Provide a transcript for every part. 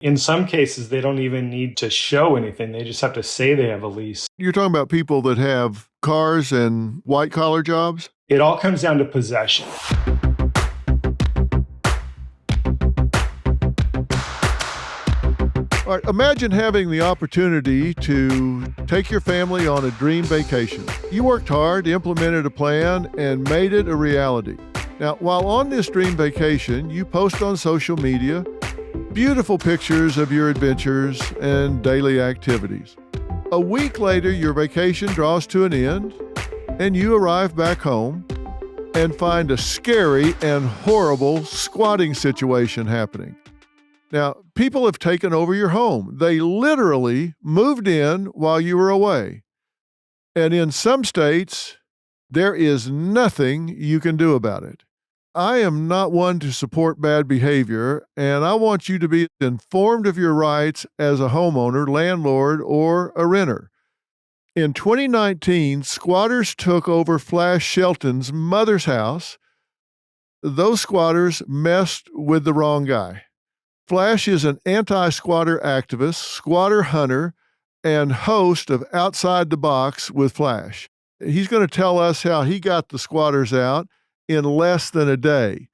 In some cases, they don't even need to show anything. They just have to say they have a lease. You're talking about people that have cars and white-collar jobs? It all comes down to possession. All right, imagine having the opportunity to take your family on a dream vacation. You worked hard, implemented a plan, and made it a reality. Now, while on this dream vacation, you post on social media beautiful pictures of your adventures and daily activities. A week later, your vacation draws to an end, and you arrive back home and find a scary and horrible squatting situation happening. Now, people have taken over your home. They literally moved in while you were away. And in some states, there is nothing you can do about it. I am not one to support bad behavior, and I want you to be informed of your rights as a homeowner, landlord, or a renter. In 2019, squatters took over Flash Shelton's mother's house. Those squatters messed with the wrong guy. Flash is an anti-squatter activist, squatter hunter, and host of Outside the Box with Flash. He's going to tell us how he got the squatters out in less than a day.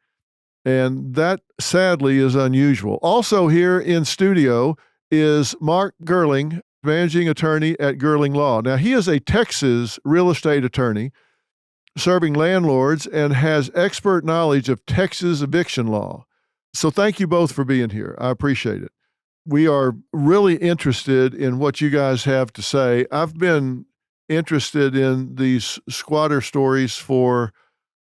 And that, sadly, is unusual. Also here in studio is Mark Gerling, managing attorney at Gerling Law. Now, he is a Texas real estate attorney serving landlords and has expert knowledge of Texas eviction law. So thank you both for being here. I appreciate it. We are really interested in what you guys have to say. I've been interested in these squatter stories for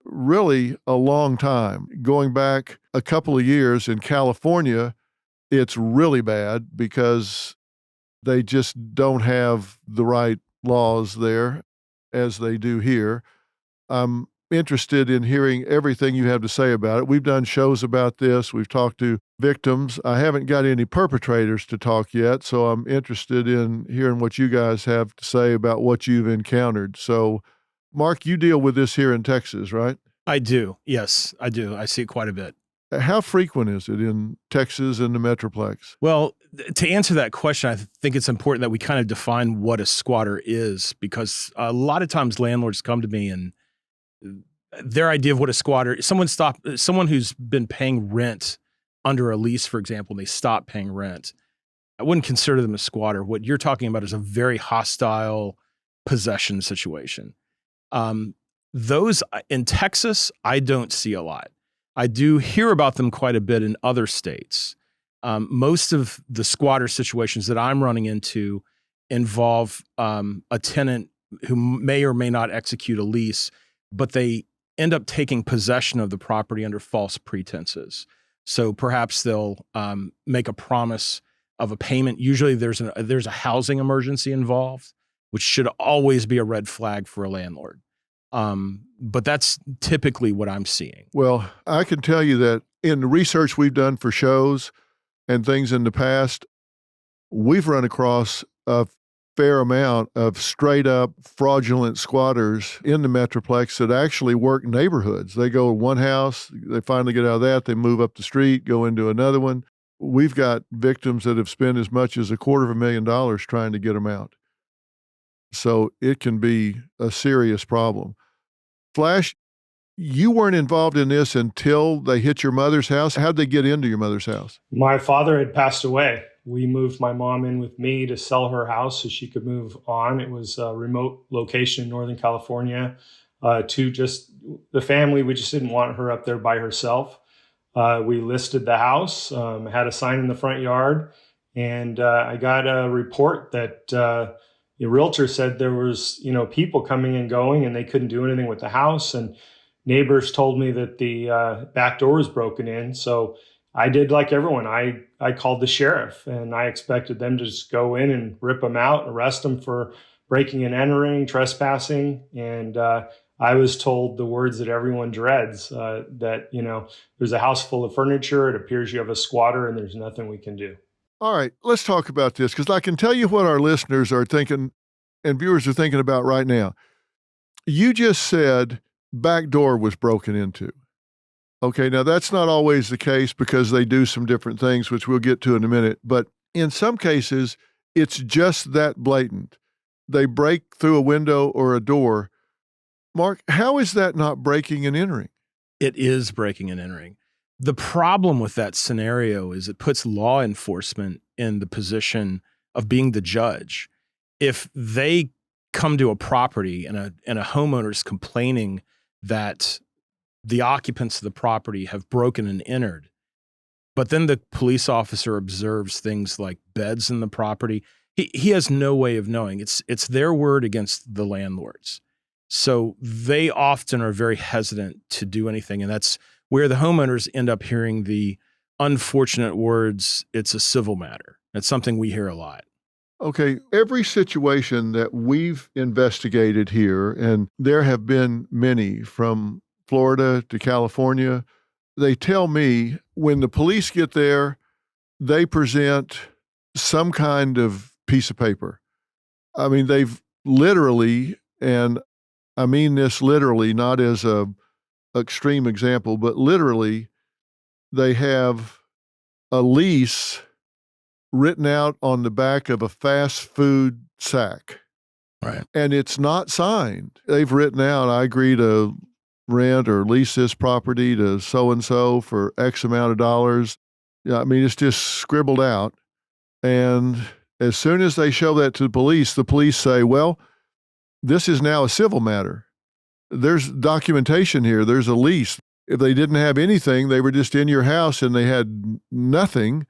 really a long time. Going back a couple of years in California, it's really bad because they just don't have the right laws there as they do here. I'm interested in hearing everything you have to say about it. We've done shows about this. We've talked to victims. I haven't got any perpetrators to talk yet, so I'm interested in hearing what you guys have to say about what you've encountered. So, Mark, you deal with this here in Texas, right? I do. Yes, I do. I see it quite a bit. How frequent is it in Texas and the Metroplex? Well, to answer that question, I think it's important that we kind of define what a squatter is, because a lot of times landlords come to me and their idea of what a squatter, someone who's been paying rent under a lease, for example, and they stop paying rent. I wouldn't consider them a squatter. What you're talking about is a very hostile possession situation. Those in Texas, I don't see a lot. I do hear about them quite a bit in other states. Most of the squatter situations that I'm running into involve a tenant who may or may not execute a lease, but they end up taking possession of the property under false pretenses. So perhaps they'll make a promise of a payment. Usually there's a housing emergency involved, which should always be a red flag for a landlord. But that's typically what I'm seeing. Well, I can tell you that in the research we've done for shows and things in the past, we've run across a fair amount of straight up fraudulent squatters in the Metroplex that actually work neighborhoods. They go to one house, they finally get out of that, they move up the street, go into another one. We've got victims that have spent as much as $250,000 trying to get them out. So it can be a serious problem. Flash, you weren't involved in this until they hit your mother's house. How'd they get into your mother's house? My father had passed away. We moved my mom in with me to sell her house so she could move on. It was a remote location in Northern California to just the family. We just didn't want her up there by herself. We listed the house, had a sign in the front yard, and I got a report that the realtor said there was, people coming and going and they couldn't do anything with the house. And neighbors told me that the back door was broken in. So I did like everyone. I called the sheriff and I expected them to just go in and rip them out, arrest them for breaking and entering, trespassing. And I was told the words that everyone dreads, that, there's a house full of furniture. It appears you have a squatter and there's nothing we can do. All right, let's talk about this because I can tell you what our listeners are thinking and viewers are thinking about right now. You just said back door was broken into. Okay, now that's not always the case because they do some different things, which we'll get to in a minute. But in some cases, it's just that blatant. They break through a window or a door. Mark, how is that not breaking and entering? It is breaking and entering. The problem with that scenario is it puts law enforcement in the position of being the judge. If they come to a property and a homeowner's complaining that the occupants of the property have broken and entered, but then the police officer observes things like beds in the property, he has no way of knowing. It's their word against the landlord's. So they often are very hesitant to do anything. And that's where the homeowners end up hearing the unfortunate words, it's a civil matter. That's something we hear a lot. Okay, every situation that we've investigated here, and there have been many from Florida to California, they tell me when the police get there, they present some kind of piece of paper. I mean, they've literally, and I mean this literally, not as a extreme example, but literally, they have a lease written out on the back of a fast food sack. Right. And it's not signed. They've written out, I agree to rent or lease this property to so-and-so for X amount of dollars. Yeah, I mean, it's just scribbled out. And as soon as they show that to the police say, well, this is now a civil matter. There's documentation here. There's a lease. If they didn't have anything, they were just in your house and they had nothing,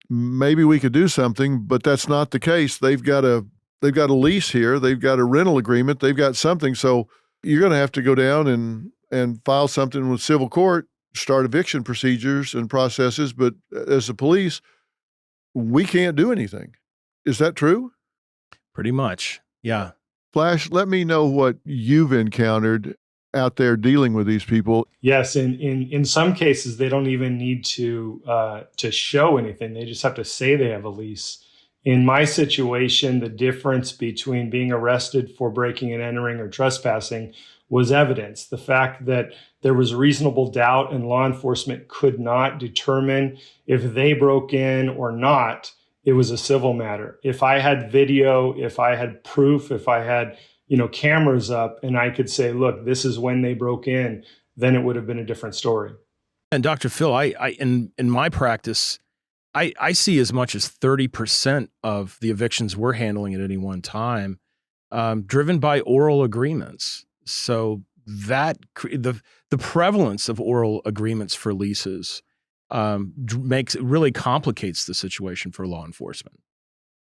maybe we could do something, but that's not the case. They've got a lease here. They've got a rental agreement. They've got something. So you're going to have to go down and file something with civil court, start eviction procedures and processes. But as the police, we can't do anything. Is that true? Pretty much. Yeah. Flash, let me know what you've encountered out there dealing with these people. Yes, in some cases they don't even need to show anything. They just have to say they have a lease. In my situation, the difference between being arrested for breaking and entering or trespassing was evidence. The fact that there was reasonable doubt and law enforcement could not determine if they broke in or not, it was a civil matter. If I had video, if I had proof, if I had, cameras up and I could say, look, this is when they broke in, then it would have been a different story. And Dr. Phil, I in my practice, I see as much as 30% of the evictions we're handling at any one time driven by oral agreements. So that the prevalence of oral agreements for leases really complicates the situation for law enforcement.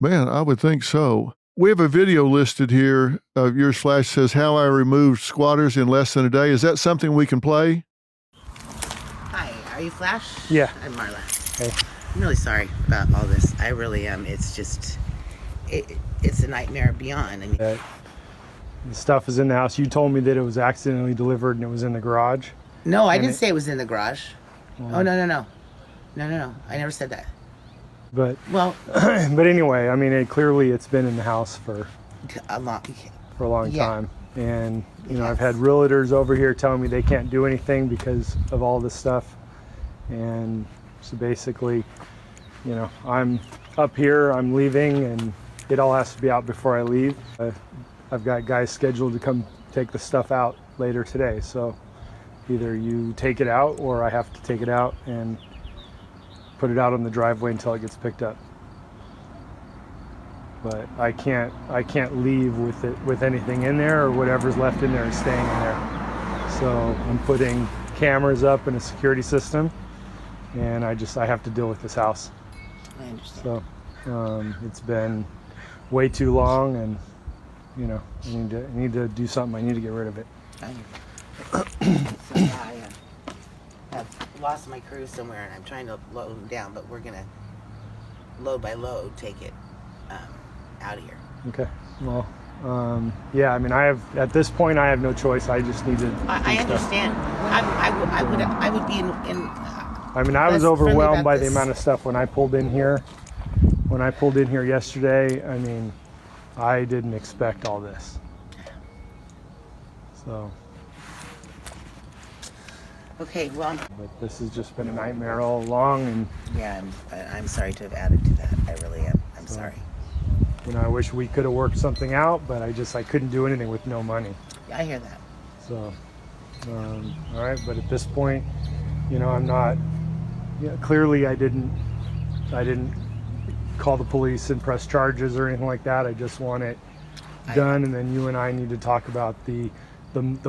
Man, I would think so. We have a video listed here of yours, Flash, says how I removed squatters in less than a day. Is that something we can play? Hi, are you Flash? Yeah. I'm Marla. Hey. I'm really sorry about all this. I really am. It's just, it's a nightmare beyond. I mean, The stuff is in the house. You told me that it was accidentally delivered and it was in the garage. no, I didn't say it was in the garage. Well, Oh, no. No. I never said that. But Well, but anyway, I mean, it's been in the house for a lot. a long Yeah. time. And, Yes. I've had realtors over here telling me they can't do anything because of all this stuff. And so basically, I'm up here, I'm leaving, and it all has to be out before I leave. I've got guys scheduled to come take the stuff out later today. So either you take it out or I have to take it out and put it out on the driveway until it gets picked up. But I can't leave with anything in there, or whatever's left in there is staying in there. So I'm putting cameras up in a security system, and I have to deal with this house. I understand. So it's been way too long, and I need to do something. I need to get rid of it. So yeah, I have lost my crew somewhere, and I'm trying to load them down, but we're gonna load by load take it out of here. Okay. Well, yeah. I mean, at this point I have no choice. I just need to. I do stuff. understand. I would be in I mean, I was less friendly overwhelmed about by the this. amount of stuff when I pulled in here. When I pulled in here yesterday, I mean, I didn't expect all this. So Okay, well, But this has just been a nightmare all along, and yeah, I'm sorry to have added to that. I really am. I'm So- sorry. I wish we could have worked something out, but I couldn't do anything with no money. Yeah, I hear that. So, all right, but at this point, I'm not. Clearly, I didn't call the police and press charges or anything like that. I just want it done, and then you and I need to talk about the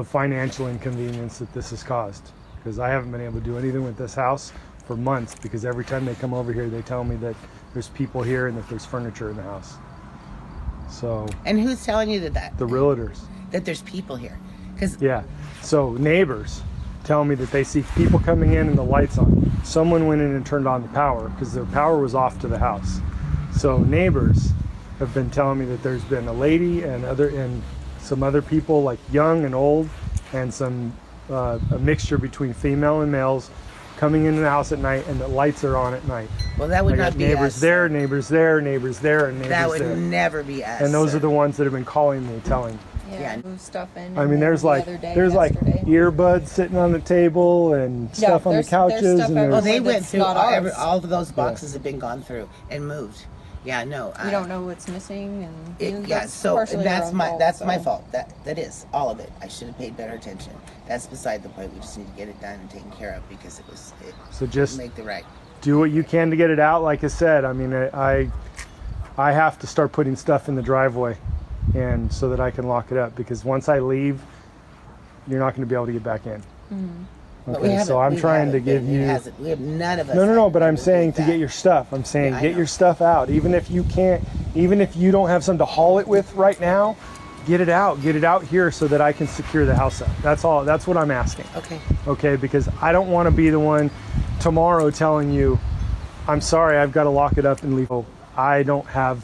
financial inconvenience that this has caused, because I haven't been able to do anything with this house for months, because every time they come over here, they tell me that there's people here and that there's furniture in the house. So And who's telling you that the realtors. that there's people here? Because Yeah. So neighbors tell me that they see people coming in and the lights on. Someone went in and turned on the power because their power was off to the house. So neighbors have been telling me that there's been a lady and some other people, like young and old, and some a mixture between female and males, coming into the house at night, and the lights are on at night. well, that would I not got be neighbors us. there, neighbors there, neighbors there, and neighbors That would there. never be us. And those sir. are the ones that have been calling me, telling me. Yeah. Move stuff in. I mean, there's the like other day, earbuds yesterday. sitting on the table and stuff on the there's couches, stuff and Well, there's, they That's went through not ours. all of those boxes have been gone through and moved. Yeah, no. We don't know what's missing, and Yeah, that's so partially our that's own my fault, that's so. my fault. That is all of it. I should have paid better attention. That's beside the point. We just need to get it done and taken care of because it so just make the right. do what you can to get it out. Like I said, I mean, I have to start putting stuff in the driveway, and so that I can lock it up, because once I leave, you're not going to be able to get back in. But we Okay, so haven't- I'm we trying to haven't give been- it you. hasn't- We have none of us. No, have but been I'm able saying do to that. get your stuff. I'm saying Yeah, I get know. your stuff out. Even if you can't, even if you don't have something to haul it with right now, get it out. Get it out here so that I can secure the house up. That's all. That's what I'm asking. Okay. Okay, because I don't want to be the one tomorrow telling you, I'm sorry, I've got to lock it up and leave. I don't have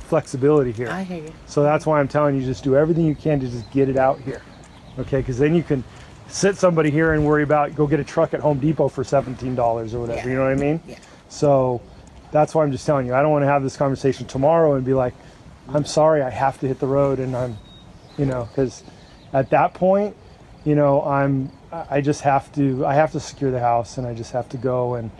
flexibility here. I hear you. So that's why I'm telling you, just do everything you can to just get it out here. Okay, because then you can sit somebody here and worry about go get a truck at Home Depot for $17 or whatever. Yeah. You know what I mean? Yeah. So that's why I'm just telling you, I don't want to have this conversation tomorrow and be like, I'm sorry, I have to hit the road, and I'm, because at that point, I just have to secure the house, and I just have to go and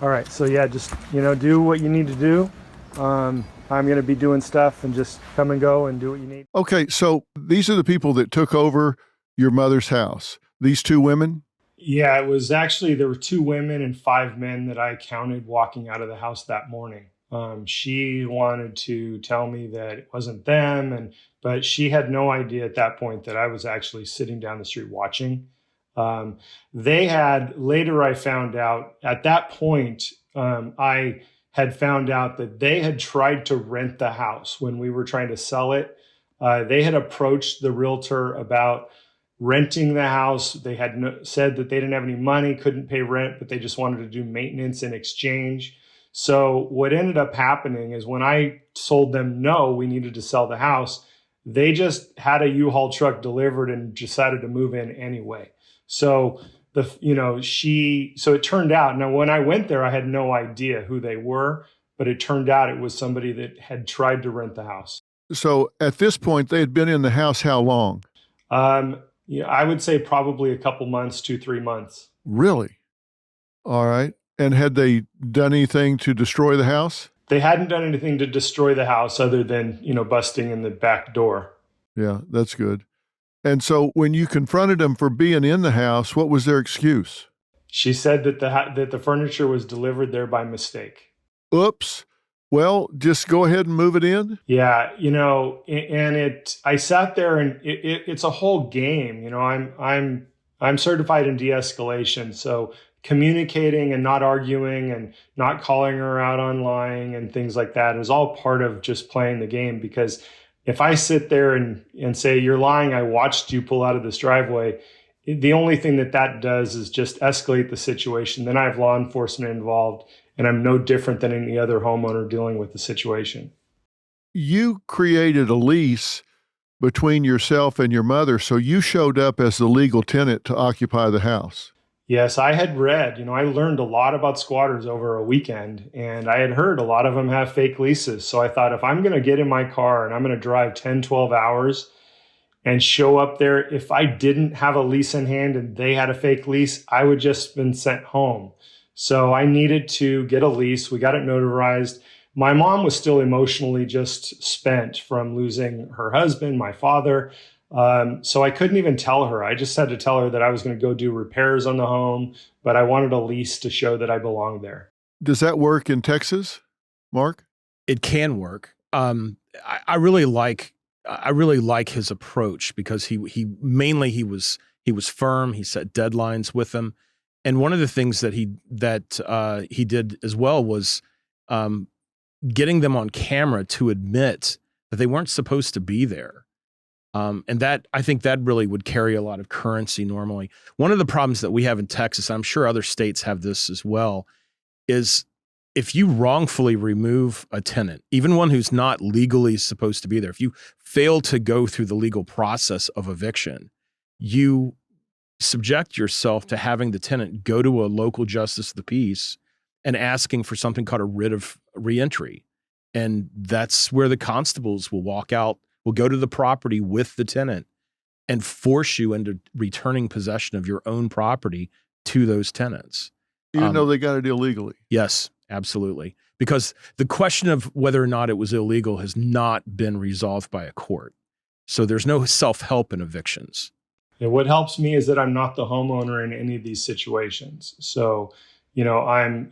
all right. So yeah, just do what you need to do. I'm going to be doing stuff, and just come and go and do what you need. Okay, so these are the people that took over your mother's house. These two women? Yeah, it was actually, there were 2 women and 5 men that I counted walking out of the house that morning. She wanted to tell me that it wasn't them, but she had no idea at that point that I was actually sitting down the street watching. Later I found out, at that point, I had found out that they had tried to rent the house when we were trying to sell it. They had approached the realtor about renting the house. They had said that they didn't have any money, couldn't pay rent, but they just wanted to do maintenance in exchange. So what ended up happening is when I told them, no, we needed to sell the house, they just had a U-Haul truck delivered and decided to move in anyway. So so it turned out, now when I went there, I had no idea who they were, but it turned out it was somebody that had tried to rent the house. So at this point, they had been in the house how long? I would say probably a couple months, 2-3 months. Really? All right. And had they done anything to destroy the house? They hadn't done anything to destroy the house other than, busting in the back door. Yeah, that's good. And so when you confronted them for being in the house, what was their excuse? She said that the furniture was delivered there by mistake. Oops. Well, just go ahead and move it in. Yeah, I sat there, and it's a whole game. I'm certified in de-escalation, so communicating and not arguing and not calling her out on lying and things like that is all part of just playing the game. Because if I sit there and say, you're lying, I watched you pull out of this driveway, the only thing that does is just escalate the situation. Then I have law enforcement involved, and I'm no different than any other homeowner dealing with the situation. You created a lease between yourself and your mother, so you showed up as the legal tenant to occupy the house. Yes, I had read, I learned a lot about squatters over a weekend, and I had heard a lot of them have fake leases. So I thought, if I'm going to get in my car and I'm going to drive 10, 12 hours and show up there. If I didn't have a lease in hand and they had a fake lease, I would just been sent home. So I needed to get a lease. We got it notarized. My mom was still emotionally just spent from losing her husband, my father. So I couldn't even tell her. I just had to tell her that I was going to go do repairs on the home, but I wanted a lease to show that I belonged there. Does that work in Texas, Mark? It can work. I really like his approach because he was firm. He set deadlines with them, and one of the things that he did as well was getting them on camera to admit that they weren't supposed to be there. And that, I think that really would carry a lot of currency normally. One of the problems that we have in Texas, I'm sure other states have this as well, is if you wrongfully remove a tenant, even one who's not legally supposed to be there, if you fail to go through the legal process of eviction, you subject yourself to having the tenant go to a local justice of the peace and asking for something called a writ of reentry. And that's where the constables will walk out, will go to the property with the tenant and force you into returning possession of your own property to those tenants. Even though they got it illegally. Yes, absolutely. Because the question of whether or not it was illegal has not been resolved by a court. So there's no self-help in evictions. And what helps me is that I'm not the homeowner in any of these situations. So, I'm,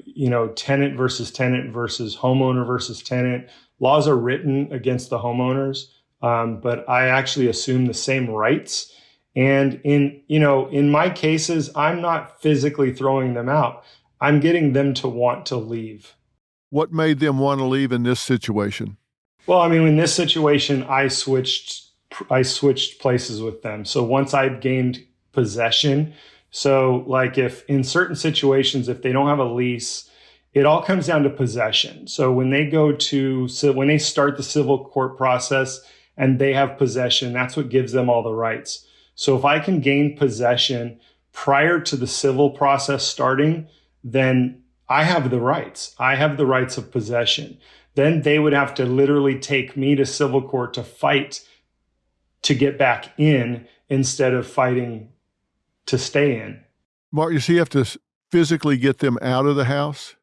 tenant versus homeowner versus tenant. Laws are written against the homeowners, but I actually assume the same rights. And in my cases, I'm not physically throwing them out. I'm getting them to want to leave. What made them want to leave in this situation? Well, I mean, in this situation, I switched places with them. So once I'd gained possession, so like if in certain situations, if they don't have a lease, it all comes down to possession. So when they start the civil court process and they have possession, that's what gives them all the rights. So if I can gain possession prior to the civil process starting, then I have the rights. I have the rights of possession. Then they would have to literally take me to civil court to fight to get back in instead of fighting to stay in. Mark, you see, you have to physically get them out of the house?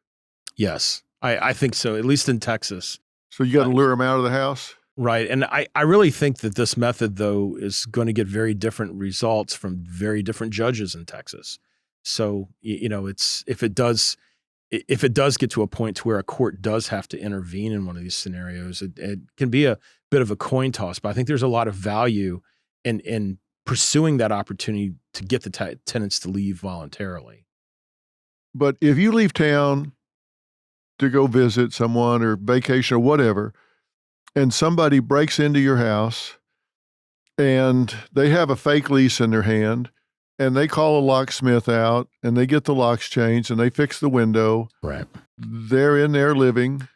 Yes, I think so, at least in Texas. So you got to lure them out of the house? Right. And I really think that this method, though, is going to get very different results from very different judges in Texas. So, it's if it does get to a point to where a court does have to intervene in one of these scenarios, it can be a bit of a coin toss. But I think there's a lot of value in pursuing that opportunity to get the tenants to leave voluntarily. But if you leave town to go visit someone or vacation or whatever, and somebody breaks into your house and they have a fake lease in their hand and they call a locksmith out and they get the locks changed and they fix the window. Right. They're in there living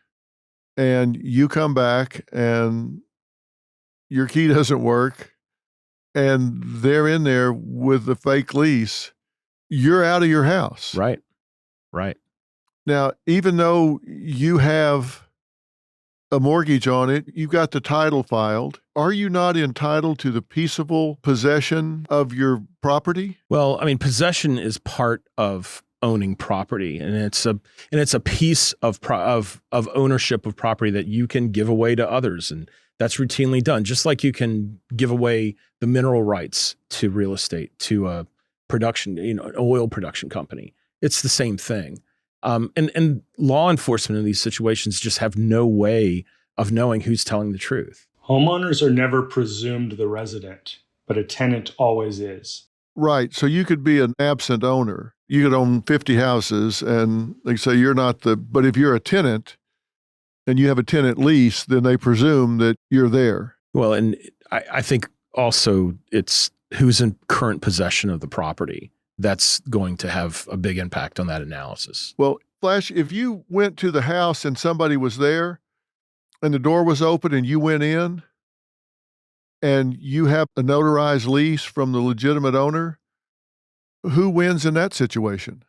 and you come back and your key doesn't work and they're in there with the fake lease. You're out of your house. Right. Right. Now, even though you have a mortgage on it, you've got the title filed. Are you not entitled to the peaceable possession of your property? Well, I mean, possession is part of owning property, and it's a piece of ownership of property that you can give away to others, and that's routinely done. Just like you can give away the mineral rights to real estate to a production, an oil production company. It's the same thing. And law enforcement in these situations just have no way of knowing who's telling the truth. Homeowners are never presumed the resident, but a tenant always is. Right. So you could be an absent owner. You could own 50 houses and they say you're not but if you're a tenant and you have a tenant lease, then they presume that you're there. Well, and I think also it's who's in current possession of the property. That's going to have a big impact on that analysis. Well, Flash, if you went to the house and somebody was there and the door was open and you went in and you have a notarized lease from the legitimate owner, who wins in that situation?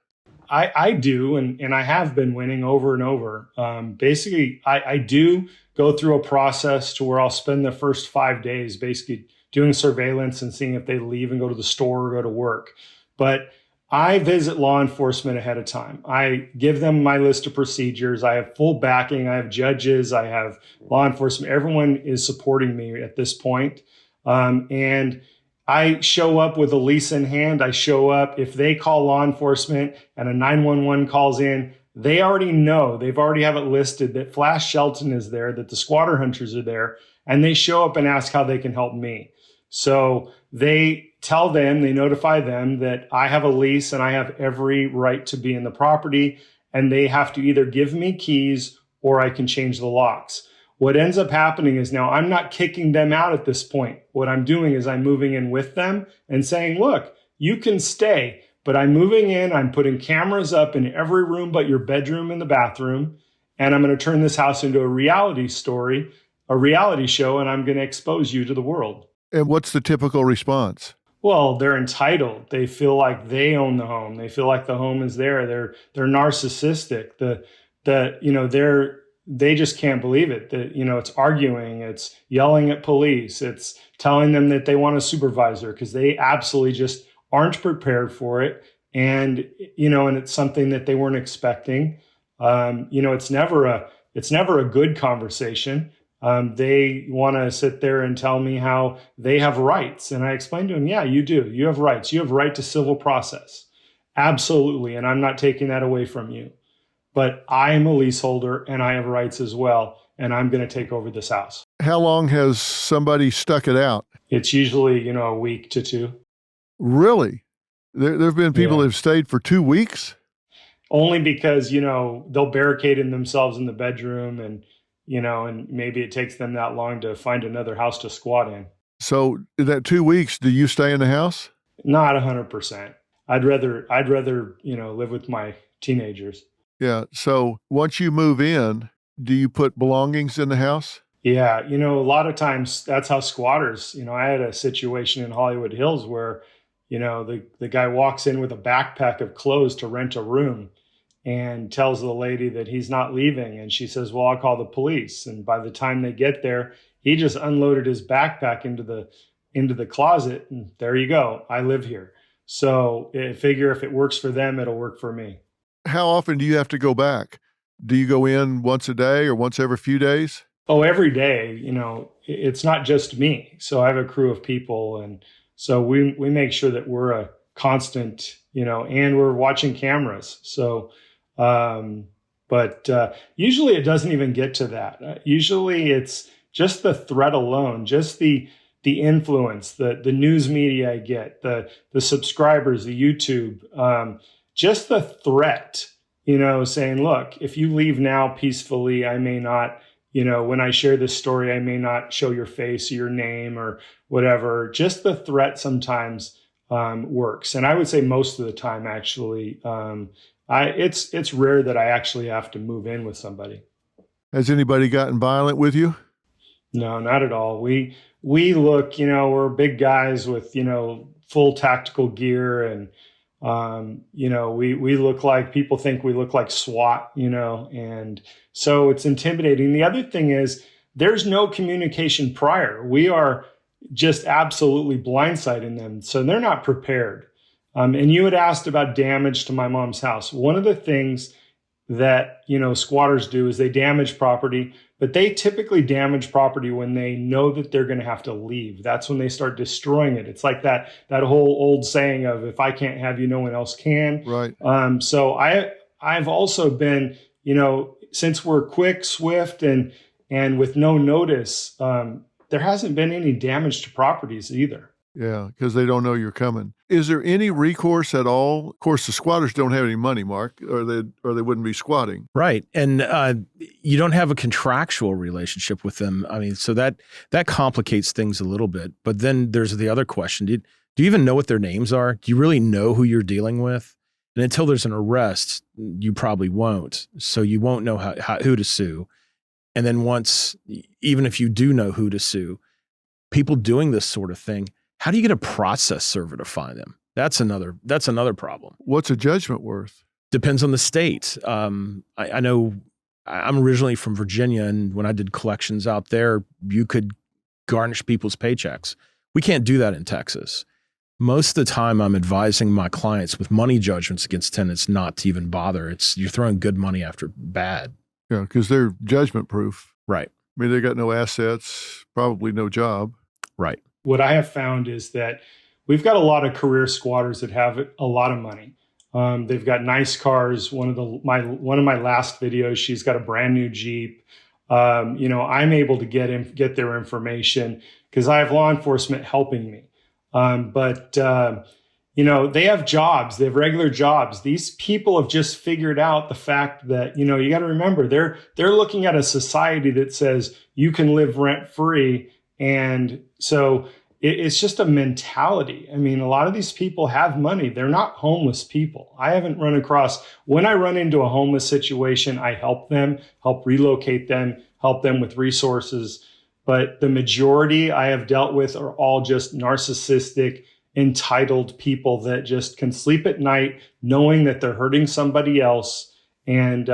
I do, and I have been winning over and over. Basically, I do go through a process to where I'll spend the first 5 days basically doing surveillance and seeing if they leave and go to the store or go to work. But I visit law enforcement ahead of time. I give them my list of procedures. I have full backing. I have judges. I have law enforcement. Everyone is supporting me at this point. And I show up with a lease in hand. I show up. If they call law enforcement and a 911 calls in, they already know. They've already have it listed that Flash Shelton is there, that the squatter hunters are there, and they show up and ask how they can help me. So they tell them, they notify them that I have a lease and I have every right to be in the property, and they have to either give me keys or I can change the locks. What ends up happening is now I'm not kicking them out at this point. What I'm doing is I'm moving in with them and saying, look, you can stay, but I'm moving in. I'm putting cameras up in every room but your bedroom and the bathroom. And I'm going to turn this house into a reality story, a reality show, and I'm going to expose you to the world. And what's the typical response? Well, they're entitled. They feel like they own the home. They feel like the home is there. They're narcissistic. They just can't believe it. That, it's arguing, it's yelling at police, it's telling them that they want a supervisor because they absolutely just aren't prepared for it. And, and it's something that they weren't expecting. It's never a good conversation. They want to sit there and tell me how they have rights. And I explained to them, yeah, you do. You have rights. You have right to civil process. Absolutely. And I'm not taking that away from you. But I am a leaseholder and I have rights as well. And I'm going to take over this house. How long has somebody stuck it out? It's usually, a week to 2. Really? There have been people that have stayed for 2 weeks? Only because, they'll barricade themselves in the bedroom and maybe it takes them that long to find another house to squat in. So that 2 weeks, do you stay in the house? Not 100%. I'd rather, live with my teenagers. Yeah. So once you move in, do you put belongings in the house? Yeah. A lot of times that's how squatters, I had a situation in Hollywood Hills where, the guy walks in with a backpack of clothes to rent a room and tells the lady that he's not leaving. And she says, well, I'll call the police. And by the time they get there, he just unloaded his backpack into the closet. And there you go. I live here. So I figure if it works for them, it'll work for me. How often do you have to go back? Do you go in once a day or once every few days? Oh, every day. It's not just me. So I have a crew of people. And so we make sure that we're a constant, and we're watching cameras. So, but usually it doesn't even get to that. Usually it's just the threat alone, just the influence, the news media I get, the subscribers, the YouTube, just the threat, saying, look, if you leave now peacefully, I may not, when I share this story, I may not show your face or your name or whatever. Just the threat sometimes works. And I would say most of the time, actually, it's rare that I actually have to move in with somebody. Has anybody gotten violent with you? No, not at all. We look, we're big guys with, full tactical gear and, we look like people think we look like SWAT, and so it's intimidating. The other thing is there's no communication prior. We are just absolutely blindsiding them. So they're not prepared. And you had asked about damage to my mom's house. One of the things that, squatters do is they damage property, but they typically damage property when they know that they're going to have to leave. That's when they start destroying it. It's like that whole old saying of, if I can't have you, no one else can. Right. So I've also been, since we're quick, swift, and with no notice, there hasn't been any damage to properties either. Yeah, because they don't know you're coming. Is there any recourse at all? Of course, the squatters don't have any money, Mark, or they wouldn't be squatting. Right. And you don't have a contractual relationship with them. I mean, so that complicates things a little bit. But then there's the other question. Do you even know what their names are? Do you really know who you're dealing with? And until there's an arrest, you probably won't. So you won't know who to sue. And then even if you do know who to sue, people doing this sort of thing, how do you get a process server to find them? That's another problem. What's a judgment worth? Depends on the state. I know I'm originally from Virginia, and when I did collections out there, you could garnish people's paychecks, We can't do that in Texas. Most of the time I'm advising my clients with money judgments against tenants not to even bother. You're throwing good money after bad. Yeah, because they're judgment proof. Right. I mean, they got no assets, probably no job. Right. What I have found is that we've got a lot of career squatters that have a lot of money. They've got nice cars. One of my last videos, she's got a brand new Jeep. I'm able to get their information because I have law enforcement helping me. But they have jobs. They have regular jobs. These people have just figured out the fact that, you got to remember, they're looking at a society that says you can live rent free. And so it's just a mentality. I mean, a lot of these people have money. They're not homeless people. I haven't run across, when I run into a homeless situation, I help them, help relocate them, help them with resources. But the majority I have dealt with are all just narcissistic, entitled people that just can sleep at night knowing that they're hurting somebody else. And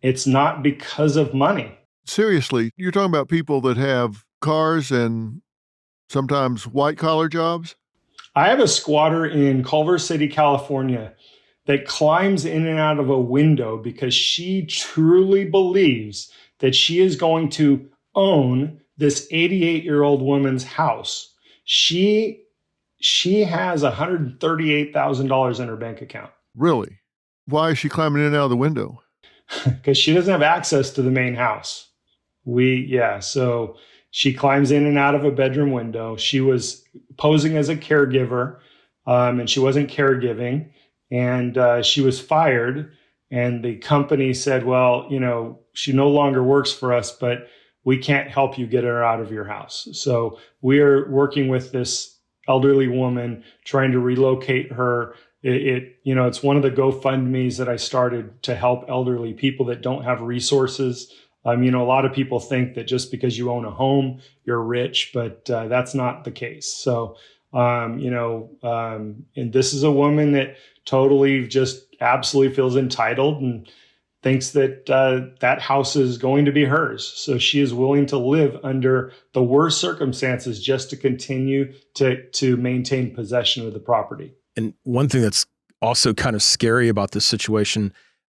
it's not because of money. Seriously, you're talking about people that have cars and sometimes white-collar jobs? I have a squatter in Culver City, California, that climbs in and out of a window because she truly believes that she is going to own this 88-year-old woman's house. She has $138,000 in her bank account. Really? Why is she climbing in and out of the window? Because she doesn't have access to the main house. So she climbs in and out of a bedroom window. She was posing as a caregiver, and she wasn't caregiving, and she was fired. And the company said, well, she no longer works for us, but we can't help you get her out of your house. So we're working with this elderly woman, trying to relocate her. It's one of the GoFundMes that I started to help elderly people that don't have resources. A lot of people think that just because you own a home, you're rich, but that's not the case. So, and this is a woman that totally just absolutely feels entitled and thinks that that house is going to be hers. So she is willing to live under the worst circumstances just to continue to maintain possession of the property. And one thing that's also kind of scary about this situation,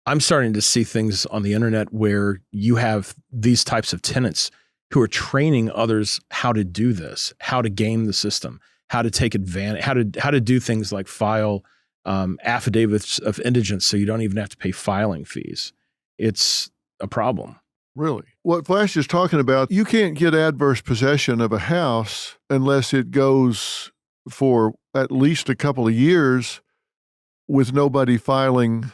I'm starting to see things on the internet where you have these types of tenants who are training others how to do this, how to game the system, how to take advantage, how to do things like file affidavits of indigence so you don't even have to pay filing fees. It's a problem. Really? What Flash is talking about, you can't get adverse possession of a house unless it goes for at least a couple of years with nobody filing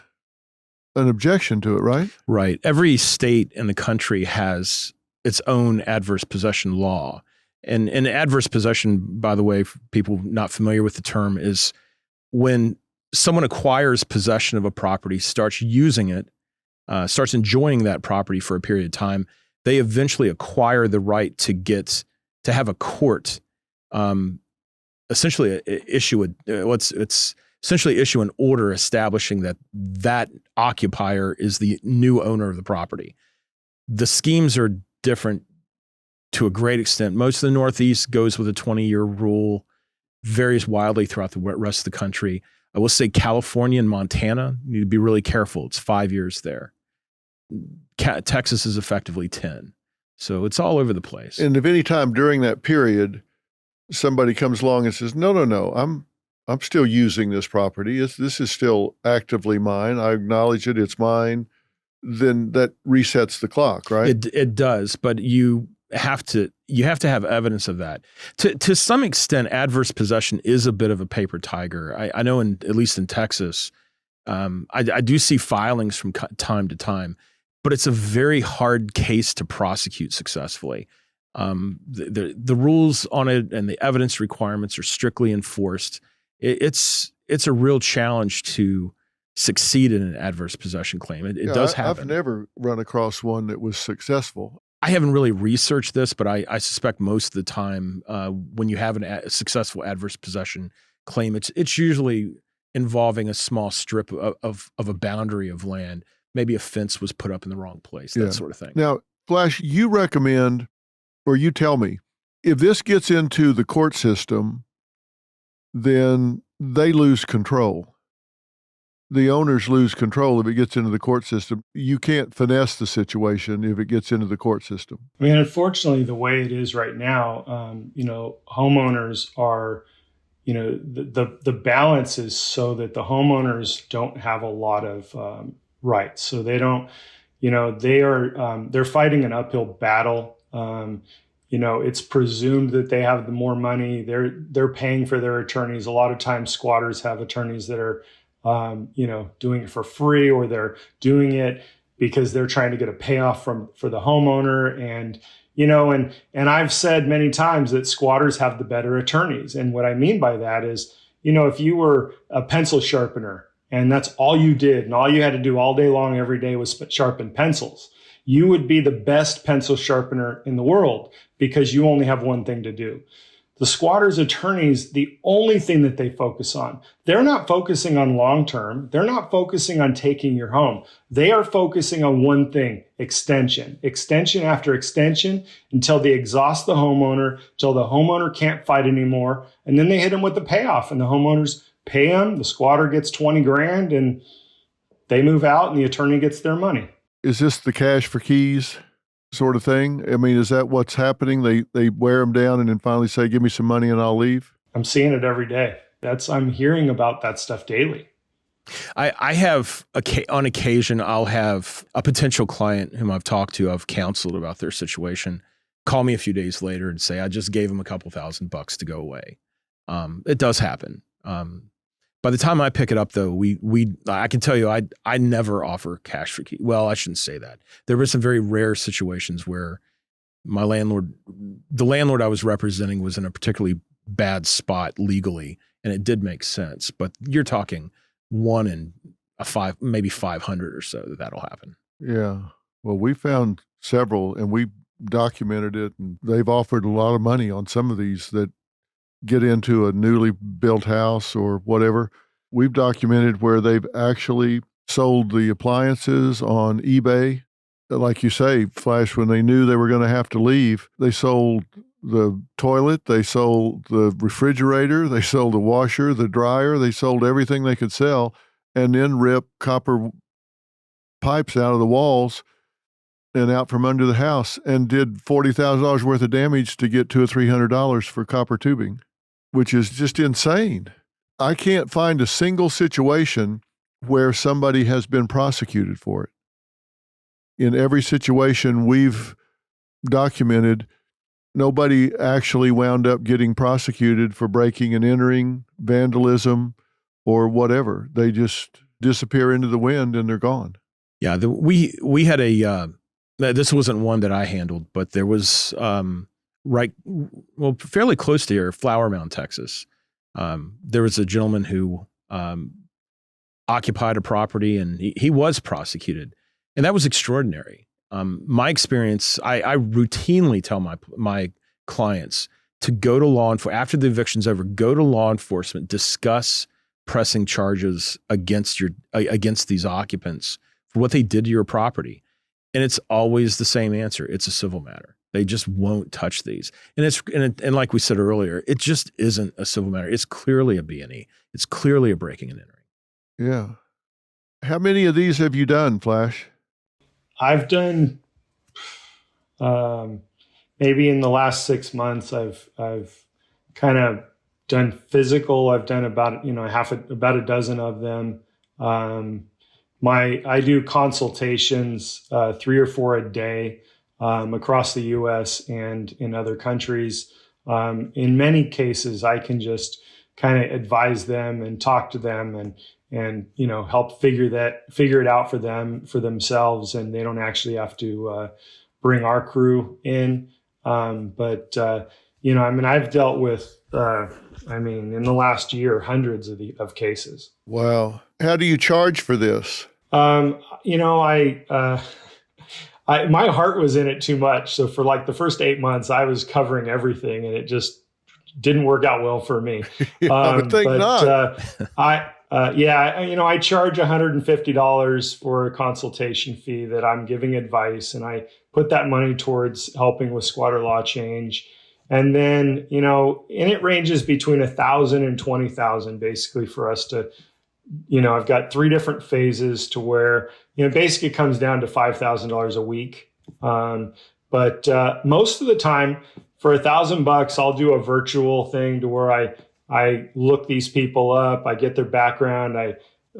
an objection to it, right? Right. Every state in the country has its own adverse possession law. And adverse possession, by the way, for people not familiar with the term, is when someone acquires possession of a property, starts using it, starts enjoying that property for a period of time, they eventually acquire the right to have a court essentially issue an order establishing that occupier is the new owner of the property. The schemes are different to a great extent. Most of the Northeast goes with a 20-year rule, varies wildly throughout the rest of the country. I will say California and Montana need to be really careful. It's 5 years there. Texas is effectively 10. So it's all over the place. And if any time during that period, somebody comes along and says, no, I'm still using this property. This is still actively mine. I acknowledge it. It's mine. Then that resets the clock, right? It does, but you have to have evidence of that. To some extent, adverse possession is a bit of a paper tiger. I know at least in Texas, I do see filings from time to time, but it's a very hard case to prosecute successfully. The rules on it and the evidence requirements are strictly enforced. It's a real challenge to succeed in an adverse possession claim. It does happen. I've never run across one that was successful. I haven't really researched this, but I suspect most of the time when you have a successful adverse possession claim, it's usually involving a small strip of a boundary of land. Maybe a fence was put up in the wrong place, that sort of thing. Now, Flash, you recommend, or you tell me, If this gets into the court system, then they lose control. The owners lose control if it gets into the court system. You can't finesse the situation if it gets into the court system. I mean, unfortunately, the way it is right now, homeowners are, the balance is so that the homeowners don't have a lot of rights. So they don't, they're fighting an uphill battle. It's presumed that they have the more money. They're paying for their attorneys. A lot of times, squatters have attorneys that are, doing it for free, or they're doing it because they're trying to get a payoff for the homeowner. And I've said many times that squatters have the better attorneys. And what I mean by that is, if you were a pencil sharpener and that's all you did and all you had to do all day long every day was sharpen pencils, you would be the best pencil sharpener in the world because you only have one thing to do. The squatters' attorneys, the only thing that they focus on, they're not focusing on long-term. They're not focusing on taking your home. They are focusing on one thing, extension after extension until they exhaust the homeowner, till the homeowner can't fight anymore. And then they hit them with the payoff and the homeowners pay them. The squatter gets 20 grand and they move out and the attorney gets their money. Is this the cash for keys sort of thing? I mean, is that what's happening? They wear them down and then finally say, give me some money and I'll leave? I'm seeing it every day. I'm hearing about that stuff daily. I have, on occasion, I'll have a potential client whom I've talked to, I've counseled about their situation, call me a few days later and say, I just gave him a couple $1,000 to go away. It does happen. By the time I pick it up, though, I can tell you, I never offer cash for key. Well, I shouldn't say that. There were some very rare situations where the landlord I was representing was in a particularly bad spot legally, and it did make sense. But you're talking 1 in a 5, maybe 500 or so that'll happen. Yeah. Well, we found several, and we documented it, and they've offered a lot of money on some of these that get into a newly built house or whatever. We've documented where they've actually sold the appliances on eBay. Like you say, Flash, when they knew they were going to have to leave, they sold the toilet, they sold the refrigerator, they sold the washer, the dryer, they sold everything they could sell, and then ripped copper pipes out of the walls and out from under the house and did $40,000 worth of damage to get $200 or $300 for copper tubing, which is just insane. I can't find a single situation where somebody has been prosecuted for it. In every situation we've documented, nobody actually wound up getting prosecuted for breaking and entering, vandalism, or whatever. They just disappear into the wind and they're gone. Yeah, we had this wasn't one that I handled, but there was fairly close to here, Flower Mound, Texas. There was a gentleman who occupied a property, and he was prosecuted, and that was extraordinary. My experience, I routinely tell my clients to go to law enforcement after the eviction's over. Go to law enforcement, discuss pressing charges against these occupants for what they did to your property, and it's always the same answer. It's a civil matter. They just won't touch these. And like we said earlier, it just isn't a civil matter. It's clearly a B&E. It's clearly a breaking and entering. Yeah. How many of these have you done, Flash? I've done, maybe in the last 6 months, I've kind of done physical. I've done about a dozen of them. I do consultations, 3 or 4 a day. Across the U.S. and in other countries. In many cases, I can just kind of advise them and talk to them and help figure it out for themselves, and they don't actually have to bring our crew in. I've dealt with in the last year hundreds of cases. Wow. How do you charge for this? My heart was in it too much. So for like the first 8 months, I was covering everything, and it just didn't work out well for me. I would think not. I charge $150 for a consultation fee that I'm giving advice, and I put that money towards helping with squatter law change. And then, and it ranges between 1,000 and 20,000 basically for us to, I've got 3 different phases to where, basically it comes down to $5,000 a week. But most of the time for $1,000, I'll do a virtual thing to where I look these people up, I get their background,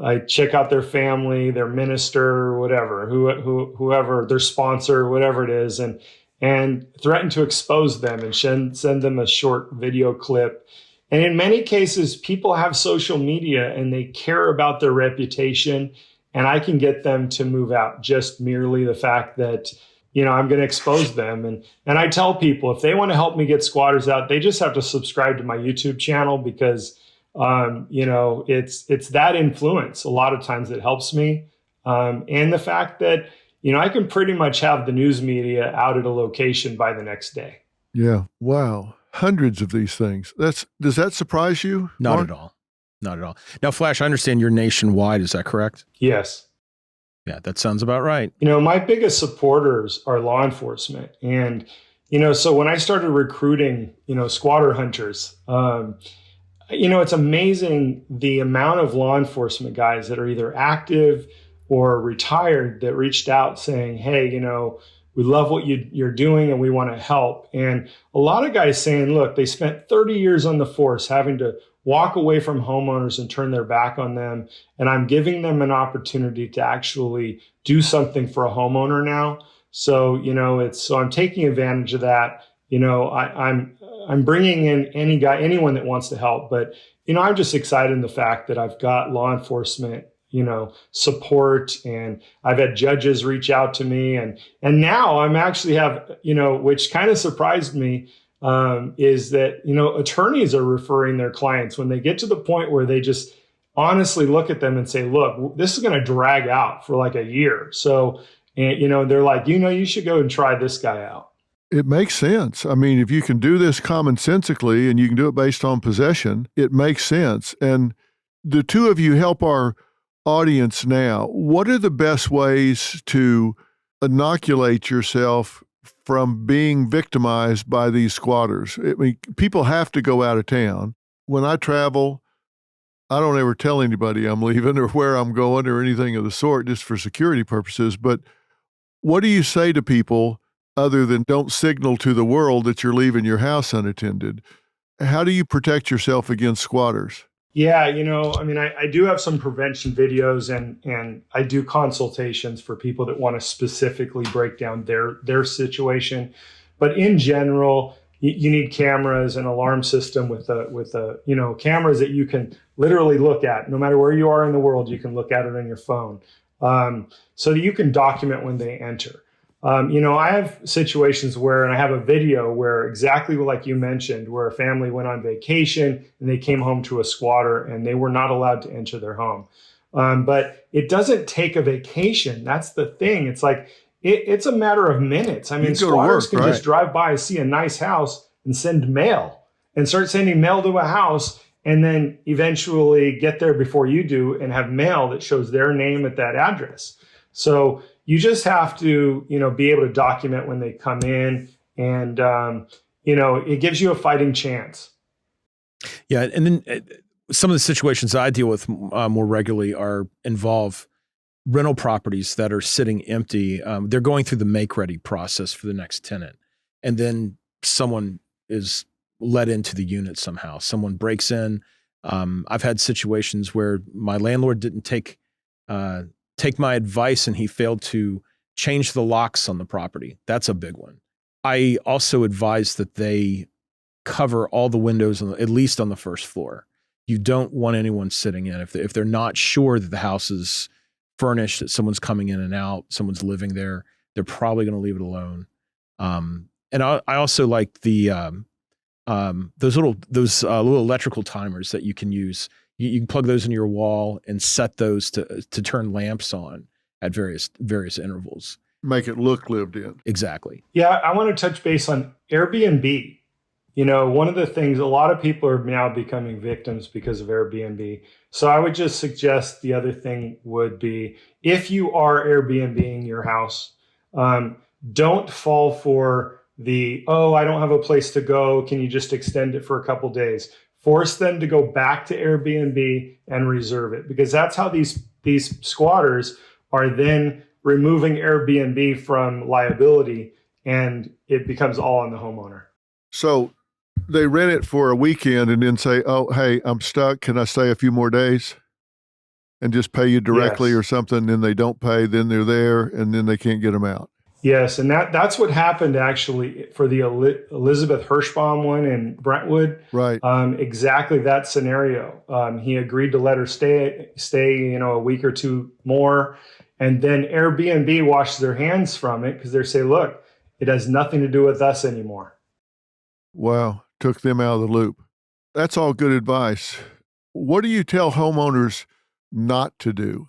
I check out their family, their minister, whatever, whoever, their sponsor, whatever it is, and threaten to expose them and send them a short video clip. And in many cases, people have social media and they care about their reputation, and I can get them to move out just merely the fact that, I'm going to expose them. And I tell people, if they want to help me get squatters out, they just have to subscribe to my YouTube channel because, it's that influence a lot of times that helps me. And the fact that, I can pretty much have the news media out at a location by the next day. Yeah. Wow. Hundreds of these things. Does that surprise you? Not Mark? at all. Not at all. Now, Flash, I understand you're nationwide. Is that correct? Yes. Yeah, that sounds about right. My biggest supporters are law enforcement. And, so when I started recruiting, squatter hunters, it's amazing the amount of law enforcement guys that are either active or retired that reached out saying, hey, we love what you're doing and we want to help. And a lot of guys saying, look, they spent 30 years on the force having to walk away from homeowners and turn their back on them. And I'm giving them an opportunity to actually do something for a homeowner now. So, so I'm taking advantage of that. I'm bringing in anyone that wants to help. But, I'm just excited in the fact that I've got law enforcement support, and I've had judges reach out to me, and now I'm actually have, which kind of surprised me, is that, attorneys are referring their clients when they get to the point where they just honestly look at them and say, look, this is going to drag out for like a year. So, and, they're like, you should go and try this guy out. It makes sense. I mean, if you can do this commonsensically and you can do it based on possession, it makes sense. And the two of you help our audience now. What are the best ways to inoculate yourself from being victimized by these squatters? I mean, people have to go out of town. When I travel, I don't ever tell anybody I'm leaving or where I'm going or anything of the sort, just for security purposes. But what do you say to people other than don't signal to the world that you're leaving your house unattended? How do you protect yourself against squatters? Yeah, I do have some prevention videos and I do consultations for people that want to specifically break down their situation. But in general, you need cameras and alarm system with cameras that you can literally look at. No matter where you are in the world, you can look at it on your phone, so that you can document when they enter. I have situations where, and I have a video where exactly like you mentioned, where a family went on vacation and they came home to a squatter and they were not allowed to enter their home. But it doesn't take a vacation. That's the thing. It's like, it's a matter of minutes. I mean, squatters can just drive by, see a nice house and send mail and start sending mail to a house, and then eventually get there before you do and have mail that shows their name at that address. So you just have to, be able to document when they come in, and, it gives you a fighting chance. Yeah. And then some of the situations I deal with more regularly involve rental properties that are sitting empty. They're going through the make ready process for the next tenant. And then someone is let into the unit somehow. Someone breaks in. I've had situations where my landlord didn't take my advice and he failed to change the locks on the property. That's a big one. I also advise that they cover all the windows at least on the first floor. You don't want anyone sitting in. If they're not sure that the house is furnished, that someone's coming in and out, someone's living there, they're probably going to leave it alone. And I also like those little electrical timers that you can use. You can plug those into your wall and set those to turn lamps on at various intervals. Make it look lived in. Exactly. Yeah, I want to touch base on Airbnb. One of the things, a lot of people are now becoming victims because of Airbnb. So I would just suggest the other thing would be, if you are Airbnb-ing your house, don't fall for I don't have a place to go. Can you just extend it for a couple days? Force them to go back to Airbnb and reserve it, because that's how these squatters are then removing Airbnb from liability, and it becomes all on the homeowner. So they rent it for a weekend and then say, oh, hey, I'm stuck. Can I stay a few more days? And just pay you directly Yes. or something. Then they don't pay. Then they're there and then they can't get them out. Yes, and that's what happened actually for the Elizabeth Hirschbaum one in Brentwood. Right. Exactly that scenario. He agreed to let her stay, a week or two more, and then Airbnb washed their hands from it because they say, look, it has nothing to do with us anymore. Wow. Took them out of the loop. That's all good advice. What do you tell homeowners not to do?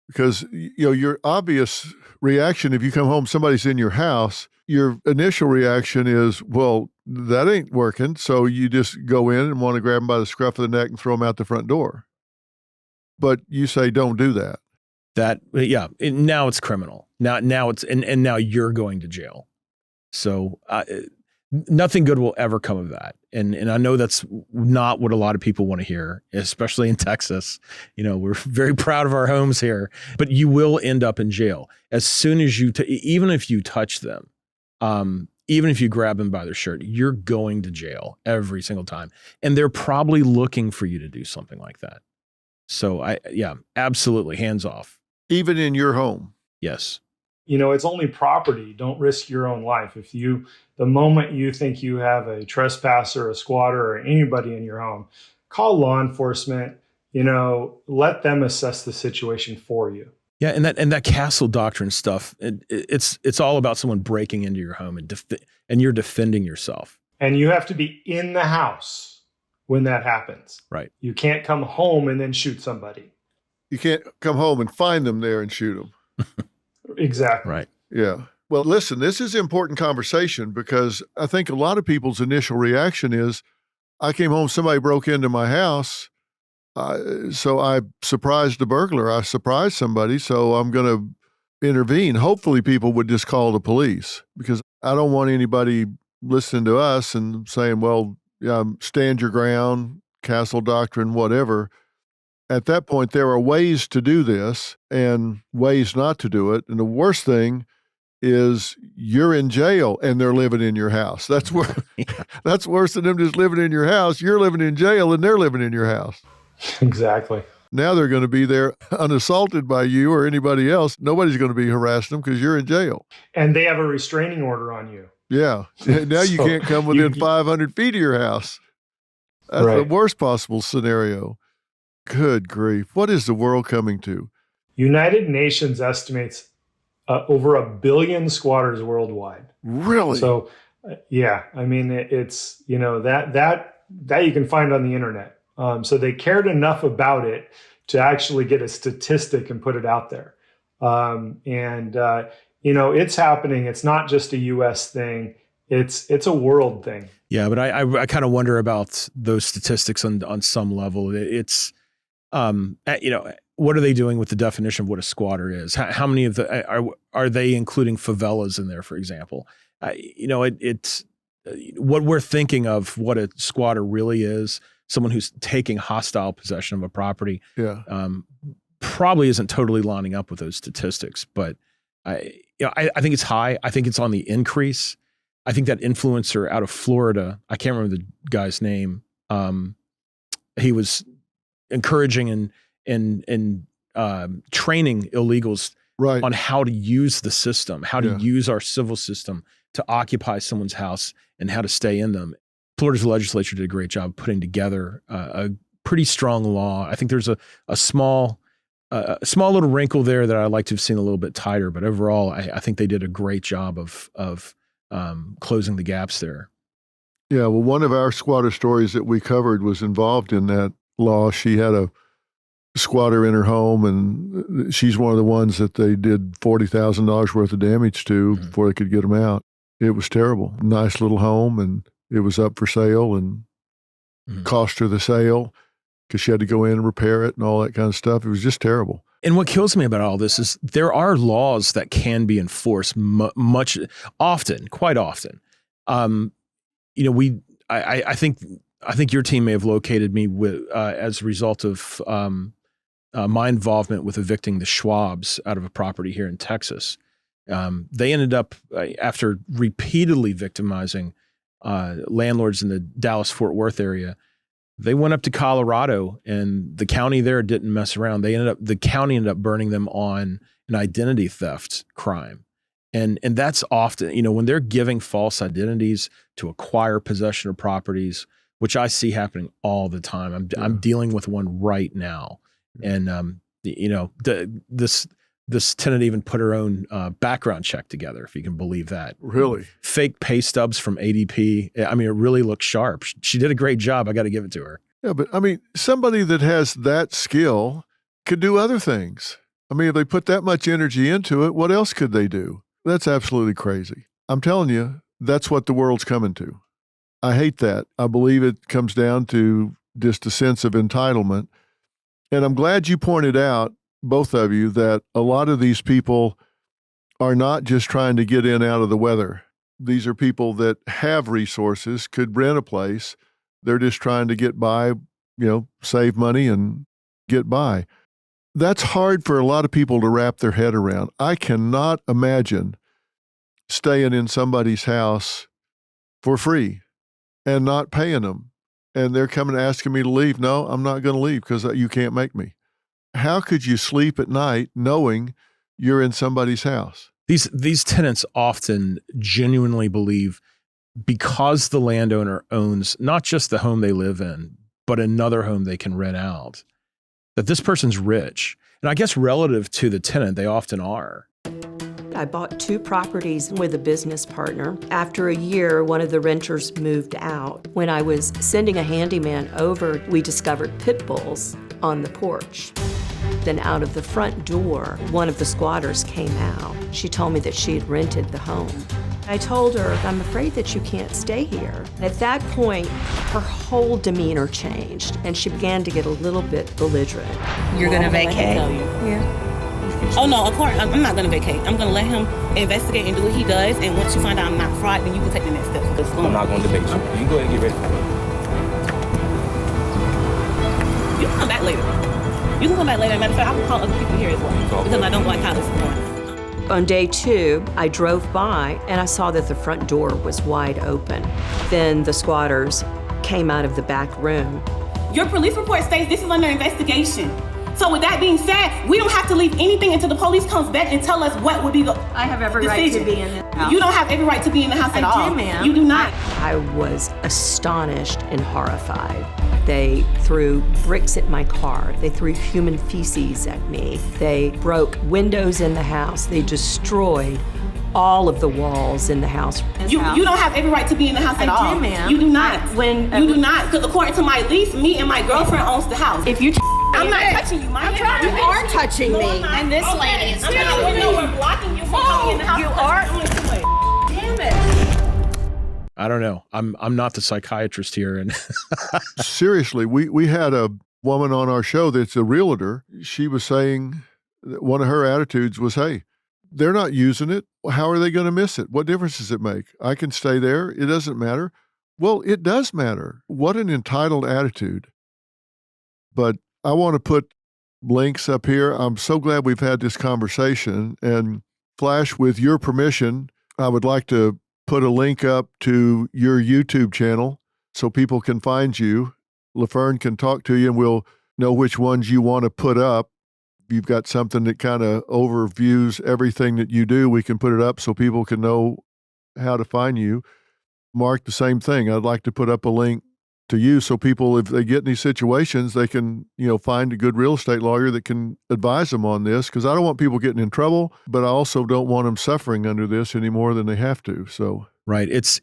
Because, your obvious reaction, if you come home, somebody's in your house, your initial reaction is, well, that ain't working. So you just go in and want to grab them by the scruff of the neck and throw them out the front door. But you say, don't do that. Now it's criminal. Now it's, and now you're going to jail. So nothing good will ever come of that. And I know that's not what a lot of people want to hear, especially in Texas. We're very proud of our homes here, but you will end up in jail as soon as even if you touch them, even if you grab them by their shirt, you're going to jail every single time. And they're probably looking for you to do something like that. So absolutely hands off. Even in your home. Yes. It's only property. Don't risk your own life. The moment you think you have a trespasser, a squatter, or anybody in your home, call law enforcement, let them assess the situation for you. Yeah. And that castle doctrine stuff, it's all about someone breaking into your home and you're defending yourself. And you have to be in the house when that happens. Right. You can't come home and then shoot somebody. You can't come home and find them there and shoot them. Exactly. Right. Yeah. Well, listen, this is an important conversation because I think a lot of people's initial reaction is, I came home, somebody broke into my house, so I surprised a burglar. I surprised somebody, so I'm going to intervene. Hopefully people would just call the police, because I don't want anybody listening to us and saying, well, stand your ground, castle doctrine, whatever. At that point, there are ways to do this and ways not to do it. And the worst thing is you're in jail and they're living in your house. That's that's worse than them just living in your house. You're living in jail and they're living in your house. Exactly. Now they're going to be there unassaulted by you or anybody else. Nobody's going to be harassing them because you're in jail. And they have a restraining order on you. Yeah. Now you can't come within 500 feet of your house. That's Right. the worst possible scenario. Good grief. What is the world coming to? United Nations estimates over 1 billion squatters worldwide. Really? So, it's, that you can find on the internet. So they cared enough about it to actually get a statistic and put it out there. It's happening. It's not just a U.S. thing. It's a world thing. Yeah, but I kind of wonder about those statistics on some level. It's, what are they doing with the definition of what a squatter is? How many of are they including favelas in there, for example? It's what we're thinking of what a squatter really is. Someone who's taking hostile possession of a property. Yeah. Probably isn't totally lining up with those statistics, but I think it's high. I think it's on the increase. I think that influencer out of Florida, I can't remember the guy's name. He was encouraging and training illegals Right. on how to use the system, how to use our civil system to occupy someone's house and how to stay in them. Florida's legislature did a great job putting together a pretty strong law. I think there's a small little wrinkle there that I'd like to have seen a little bit tighter, but overall, I think they did a great job of closing the gaps there. Yeah. Well, one of our squatter stories that we covered was involved in that law. She had a squatter in her home, and she's one of the ones that they did $40,000 worth of damage to before they could get them out. It was terrible. Nice little home, and it was up for sale, and cost her the sale because she had to go in and repair it and all that kind of stuff. It was just terrible. And what kills me about all this is there are laws that can be enforced quite often. You know, I think your team may have located me with as a result of my involvement with evicting the Schwabs out of a property here in Texas. They ended up, after repeatedly victimizing landlords in the Dallas-Fort Worth area, they went up to Colorado, and the county there didn't mess around. The county ended up burning them on an identity theft crime. And that's often, you know, when they're giving false identities to acquire possession of properties, which I see happening all the time. I'm dealing with one right now. And, you know, this tenant even put her own background check together, if you can believe that. Really? Fake pay stubs from ADP. I mean, it really looks sharp. She did a great job. I got to give it to her. Yeah, but I mean, somebody that has that skill could do other things. I mean, if they put that much energy into it, what else could they do? That's absolutely crazy. I'm telling you, that's what the world's coming to. I hate that. I believe it comes down to just a sense of entitlement. And I'm glad you pointed out, both of you, that a lot of these people are not just trying to get in out of the weather. These are people that have resources, could rent a place. They're just trying to get by, you know, save money and get by. That's hard for a lot of people to wrap their head around. I cannot imagine staying in somebody's house for free and not paying them. And they're coming asking me to leave. No, I'm not going to leave because you can't make me. How could you sleep at night knowing you're in somebody's house? These tenants often genuinely believe, because the landowner owns not just the home they live in, but another home they can rent out, that this person's rich. And I guess relative to the tenant, they often are. I bought 2 properties with a business partner. After a year, one of the renters moved out. When I was sending a handyman over, we discovered pit bulls on the porch. Then out of the front door, one of the squatters came out. She told me that she had rented the home. I told her, I'm afraid that you can't stay here. At that point, her whole demeanor changed, and she began to get a little bit belligerent. You're gonna vacate? Yeah. Oh no, of course, I'm not gonna vacate. I'm gonna let him investigate and do what he does, and once you find out I'm not fraud, then you can take the next step. I'm not gonna debate you. You can go ahead and get ready for it. You can come back later. You can come back later. Matter of fact, I will call other people here as well, because I don't like how this is going. On day 2, I drove by and I saw that the front door was wide open. Then the squatters came out of the back room. Your police report states this is under investigation. So with that being said, we don't have to leave anything until the police comes back and tell us what would be the I have every decision. right to be in the house. You don't have every right to be in the house at all. I do, ma'am. You do not. I was astonished and horrified. They threw bricks at my car. They threw human feces at me. They broke windows in the house. They destroyed all of the walls in the house. You don't have every right to be in the house at all. I do, ma'am. You do not. You do not, because according to my lease, me and my girlfriend owns the house. If you I'm not touching you. My You are touching No, me. I'm not. And this Okay. lady is I'm not, we're blocking you from coming in the house. You because are. you're doing too much. Damn it. I don't know. I'm not the psychiatrist here. And Seriously, we had a woman on our show that's a realtor. She was saying that one of her attitudes was, hey, they're not using it. How are they going to miss it? What difference does it make? I can stay there. It doesn't matter. Well, it does matter. What an entitled attitude. But I want to put links up here. I'm so glad we've had this conversation. And Flash, with your permission, I would like to put a link up to your YouTube channel so people can find you. LaFern can talk to you and we'll know which ones you want to put up. You've got something that kind of overviews everything that you do. We can put it up so people can know how to find you. Mark, the same thing. I'd like to put up a link to you so people, if they get in these situations, they can, find a good real estate lawyer that can advise them on this, because I don't want people getting in trouble, but I also don't want them suffering under this any more than they have to. So right. It's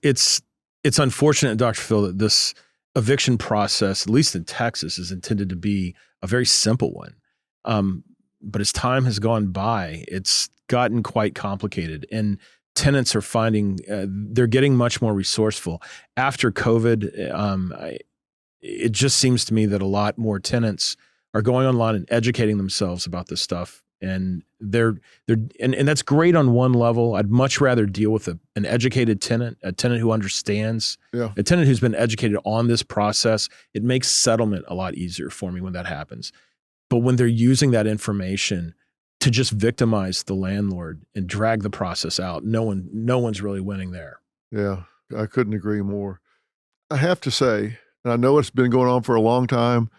unfortunate, DrPhil, that this eviction process, at least in Texas, is intended to be a very simple one. But as time has gone by, it's gotten quite complicated, and tenants are finding they're getting much more resourceful. After COVID, it just seems to me that a lot more tenants are going online and educating themselves about this stuff And and that's great on one level. I'd much rather deal with an educated tenant, a tenant who understands, a tenant who's been educated on this process. It makes settlement a lot easier for me when that happens. But when they're using that information to just victimize the landlord and drag the process out, no one's really winning there. Yeah, I couldn't agree more. I have to say, and I know it's been going on for a long time,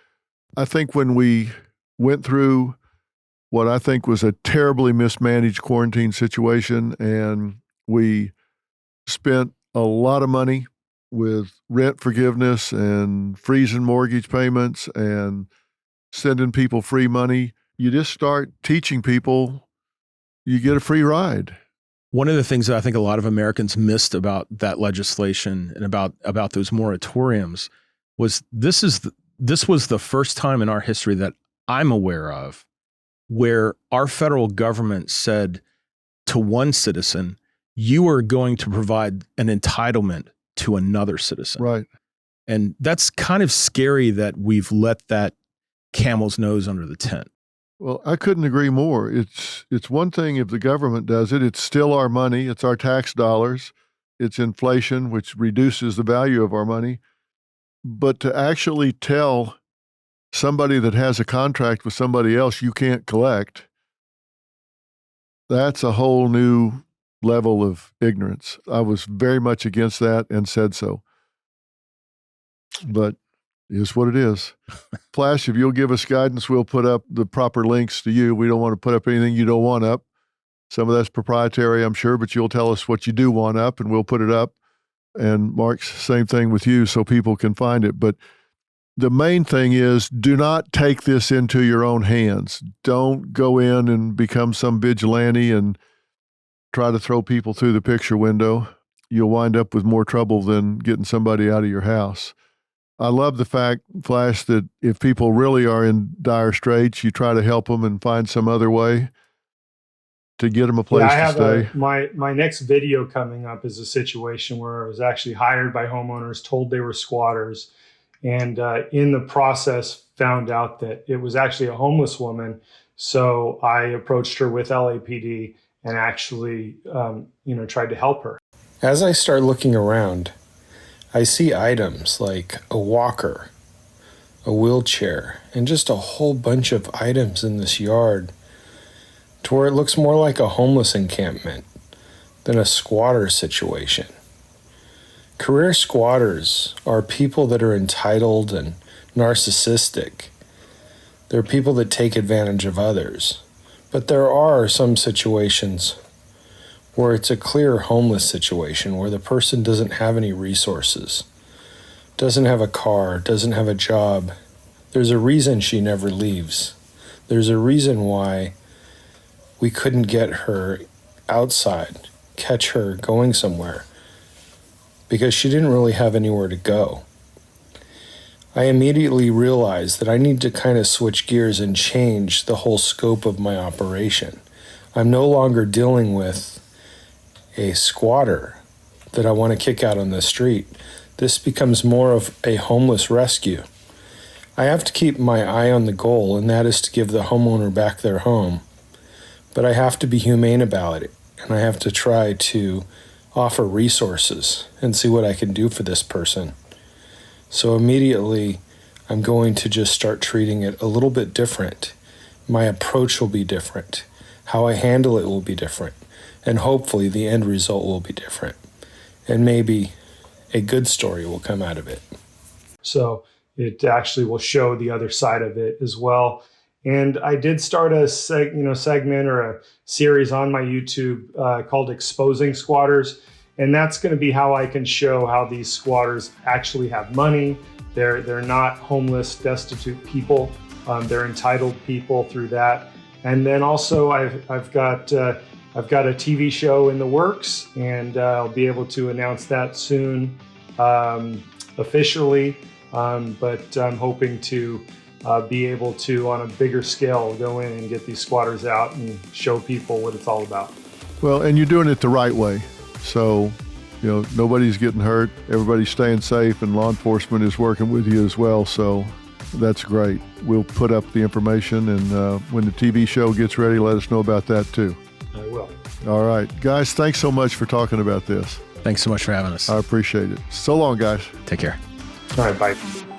I think when we went through what I think was a terribly mismanaged quarantine situation, and we spent a lot of money with rent forgiveness and freezing mortgage payments and sending people free money, you just start teaching people you get a free ride. One of the things that I think a lot of Americans missed about that legislation and about those moratoriums was this was the first time in our history that I'm aware of where our federal government said to one citizen, you are going to provide an entitlement to another citizen. Right. And that's kind of scary that we've let that camel's nose under the tent. Well, I couldn't agree more. It's one thing if the government does it. It's still our money. It's our tax dollars. It's inflation, which reduces the value of our money. But to actually tell somebody that has a contract with somebody else you can't collect, that's a whole new level of ignorance. I was very much against that and said so. But it is what it is. Flash, if you'll give us guidance, we'll put up the proper links to you. We don't want to put up anything you don't want up. Some of that's proprietary, I'm sure, but you'll tell us what you do want up and we'll put it up. And Mark's same thing with you so people can find it. But the main thing is do not take this into your own hands. Don't go in and become some vigilante and try to throw people through the picture window. You'll wind up with more trouble than getting somebody out of your house. I love the fact, Flash, that if people really are in dire straits, you try to help them and find some other way to get them a place to stay. My next video coming up is a situation where I was actually hired by homeowners, told they were squatters, and in the process found out that it was actually a homeless woman. So I approached her with LAPD and actually, tried to help her. As I start looking around, I see items like a walker, a wheelchair, and just a whole bunch of items in this yard to where it looks more like a homeless encampment than a squatter situation. Career squatters are people that are entitled and narcissistic. They're people that take advantage of others. But there are some situations where it's a clear homeless situation where the person doesn't have any resources, doesn't have a car, doesn't have a job. There's a reason she never leaves. There's a reason why we couldn't get her outside, catch her going somewhere, because she didn't really have anywhere to go. I immediately realized that I need to kind of switch gears and change the whole scope of my operation. I'm no longer dealing with a squatter that I want to kick out on the street. This becomes more of a homeless rescue. I have to keep my eye on the goal, and that is to give the homeowner back their home. But I have to be humane about it, and I have to try to offer resources and see what I can do for this person. So immediately, I'm going to just start treating it a little bit different. My approach will be different. How I handle it will be different. And hopefully the end result will be different. And maybe a good story will come out of it. So it actually will show the other side of it as well. And I did start a segment or a series on my YouTube called Exposing Squatters. And that's going to be how I can show how these squatters actually have money. They're not homeless, destitute people. They're entitled people through that. And then also I've got a TV show in the works, and I'll be able to announce that soon officially. But I'm hoping to be able to, on a bigger scale, go in and get these squatters out and show people what it's all about. Well, and you're doing it the right way. So, nobody's getting hurt. Everybody's staying safe, and law enforcement is working with you as well. So That's great. We'll put up the information, and when the TV show gets ready, let us know about that too. I will. All right. Guys, thanks so much for talking about this. Thanks so much for having us. I appreciate it. So long, guys. Take care. All right, bye.